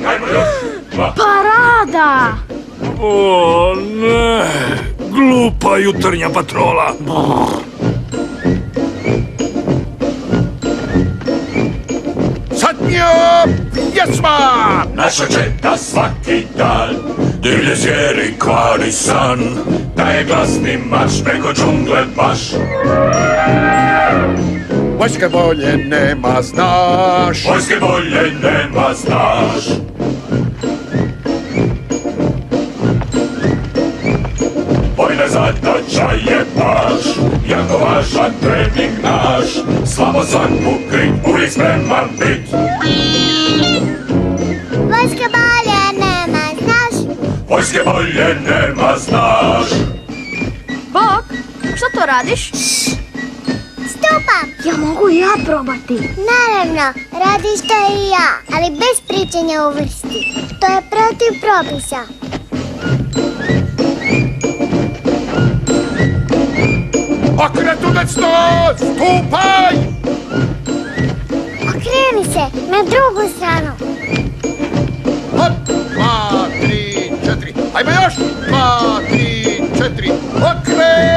Ajmo još. Parada! O, ne. Glupa jutarnja patrola. Zadnja pjesma! Naša četa svaki dan divlje zvijeri kvari san. Daje glasni marš preko džungle baš. Vojske bolje nema, znaš. Vojske bolje nema, znaš. Vojna zadaća je baš jako važan trening naš. Slabo svaku krit, uvijek spreman bit. Vojske bolje nema, znaš. Vojske bolje nema, znaš. Bok, što to radiš? Stupam. Ja mogu i ja probati. Naravno, radiš to i ja, ali bez pričanja u vrsti. To je protiv propisa. Okretu desno, stupaj! Okreni se na drugu stranu. Hop, 2, 3, 4. Ajmo još! 2, 3, 4. Okret!